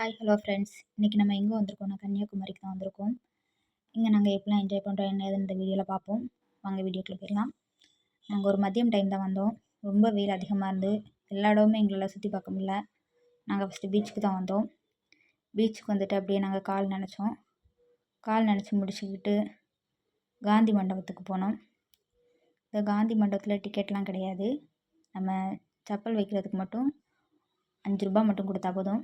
Hi hello friends. இன்றைக்கி நம்ம எங்கே வந்திருக்கோம்னா கன்னியாகுமரிக்கு தான் வந்திருக்கோம். இங்கே நாங்கள் எப்படிலாம் என்ஜாய் பண்ணுறோம் என்ன ஏதுன்னு இந்த வீடியோவில் பார்ப்போம். வாங்க வீடியோக்குள்ள போயிடலாம். நாங்கள் ஒரு மதியம் டைம் தான் வந்தோம். ரொம்ப வெயில் அதிகமாக இருந்து எல்லா இடமுமே எங்களால் சுற்றி பார்க்க முடியல. நாங்கள் ஃபஸ்ட்டு பீச்சுக்கு தான் வந்தோம். பீச்சுக்கு வந்துட்டு அப்படியே நாங்கள் கால் நனைச்சோம். கால் நனைச்சி முடிச்சுக்கிட்டு காந்தி மண்டபத்துக்கு போனோம். இந்த காந்தி மண்டபத்தில் டிக்கெட்லாம் கிடையாது. நம்ம செப்பல் வைக்கிறதுக்கு மட்டும் 5 ரூபா மட்டும் கொடுத்தா போதும்.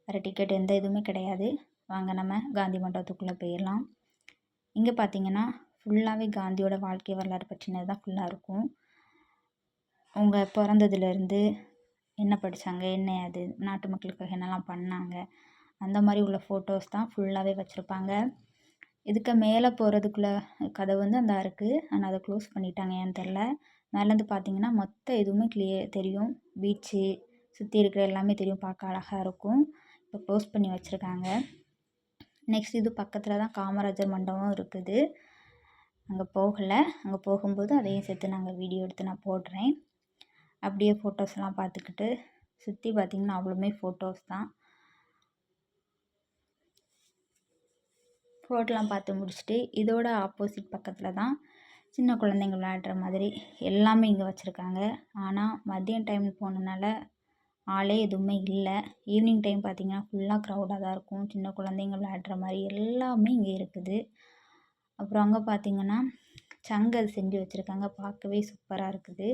வேறு டிக்கெட் எந்த இதுவுமே கிடையாது. வாங்க நம்ம காந்தி மண்டபத்துக்குள்ளே போயிடலாம். இங்கே பார்த்தீங்கன்னா ஃபுல்லாகவே காந்தியோட வாழ்க்கை வரலாறு பற்றினது தான் ஃபுல்லாக இருக்கும். அவங்க பிறந்ததுலேருந்து என்ன படித்தாங்க, என்ன அது நாட்டு மக்களுக்காக என்னெல்லாம் பண்ணாங்க, அந்த மாதிரி உள்ள ஃபோட்டோஸ் தான் ஃபுல்லாகவே வச்சுருப்பாங்க. இதுக்கு மேலே போகிறதுக்குள்ள கதை வந்து அந்த இருக்குது. ஆனால் அதை க்ளோஸ் பண்ணிட்டாங்க ஏன்னு தெரில. மேலேருந்து பார்த்தீங்கன்னா மொத்த எதுவுமே தெரியும். பீச்சு சுற்றி இருக்கிற எல்லாமே தெரியும். பார்க்க அழகாக இருக்கும். இப்போ க்ளோஸ் பண்ணி வச்சுருக்காங்க. நெக்ஸ்ட் இது பக்கத்தில் தான் காமராஜர் மண்டபம் இருக்குது. அங்கே போகலை. அங்கே போகும்போது அதையும் சேர்த்து நாங்கள் வீடியோ எடுத்து நான் போடுறேன். அப்படியே ஃபோட்டோஸ்லாம் பார்த்துக்கிட்டு சுற்றி பார்த்திங்கன்னா அவ்வளோமே ஃபோட்டோஸ் தான். ஃபோட்டோலாம் பார்த்து முடிச்சுட்டு இதோட ஆப்போசிட் பக்கத்தில் தான் சின்ன குழந்தைங்க விளையாடுற மாதிரி எல்லாமே இங்கே வச்சுருக்காங்க. ஆனால் மதியம் டைம் போனதுனால ஆளே எதுவுமே இல்லை. ஈவினிங் டைம் பார்த்திங்கன்னா ஃபுல்லாக க்ரௌடாக தான் இருக்கும். சின்ன குழந்தைங்க விளையாடுற மாதிரி எல்லாமே இங்கே இருக்குது. அப்புறம் அங்கே பார்த்திங்கன்னா சங்கல் செஞ்சு வச்சுருக்காங்க. பார்க்கவே சூப்பராக இருக்குது.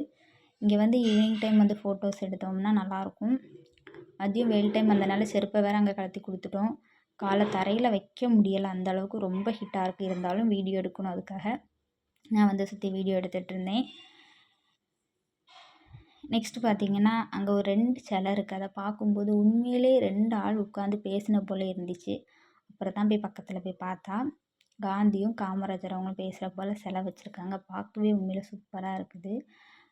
இங்கே வந்து ஈவினிங் டைம் வந்து ஃபோட்டோஸ் எடுத்தோம்னா நல்லாயிருக்கும். மதியம் வெயில் டைம் வந்தனால செருப்பை வேறு அங்கே கழட்டி கொடுத்துட்டோம். காலை தரையில் வைக்க முடியலை. அந்தளவுக்கு ரொம்ப ஹிட்டாக இருக்குது. இருந்தாலும் வீடியோ எடுக்கணும், அதுக்காக நான் வந்து சுற்றி வீடியோ எடுத்துகிட்டு இருந்தேன். நெக்ஸ்ட்டு பார்த்திங்கன்னா அங்கே ஒரு 2 சிலை இருக்குது. அதை பார்க்கும்போது உண்மையிலே 2 ஆள் உட்காந்து பேசின போல் இருந்துச்சு. அப்புறம் தான் போய் பக்கத்தில் போய் பார்த்தா காந்தியும் காமராஜர் அவங்களும் பேசுகிற போல் சிலை வச்சுருக்காங்க. பார்க்கவே உண்மையிலே சூப்பராக இருக்குது.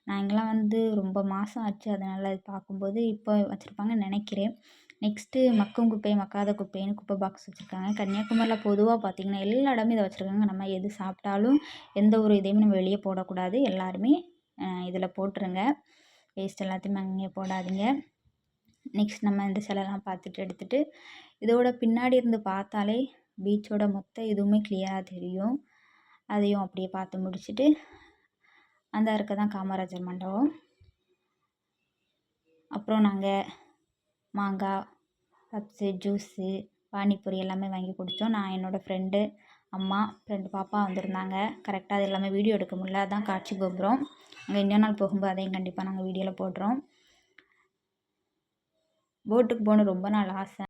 நான் இங்கெல்லாம் வந்து ரொம்ப மாதம் ஆச்சு. அதனால் அது பார்க்கும்போது இப்போ வச்சுருப்பாங்கன்னு நினைக்கிறேன். நெக்ஸ்ட்டு மக்கும் குப்பை மக்காத குப்பைன்னு குப்பை பாக்ஸ் வச்சுருக்காங்க. கன்னியாகுமரியில் பொதுவாக பார்த்திங்கன்னா எல்லா இடமே இதை வச்சுருக்காங்க. நம்ம எது சாப்பிட்டாலும் எந்த ஒரு இதையுமே நம்ம வெளியே போடக்கூடாது. எல்லாருமே இதில் போட்டுருங்க. வேஸ்ட் எல்லாத்தையுமே அங்கேயே போடாதீங்க. நெக்ஸ்ட் நம்ம இந்த சிலைலாம் பார்த்துட்டு எடுத்துகிட்டு இதோட பின்னாடி இருந்து பார்த்தாலே பீச்சோட மொத்த இதுவுமே கிளியராக தெரியும். அதையும் அப்படியே பார்த்து முடிச்சுட்டு அந்த இருக்க தான் காமராஜர் மண்டபம். அப்புறம் நாங்கள் மாங்காய், பப்ஸு, ஜூஸு, பானிபூரி எல்லாமே வாங்கி குடித்தோம். நான் என்னோடய ஃப்ரெண்டு, அம்மா, 2 பாப்பா வந்திருந்தாங்க. கரெக்டாக அது எல்லாமே வீடியோ எடுக்க முடியல. அதான் காட்சி கோபுரம். அங்கே இன்னொரு நாள் போகும்போது அதையும் கண்டிப்பாக நாங்கள் வீடியோவில் போடுறோம். போட்டுக்கு போகணும் ரொம்ப நாள் ஆசை.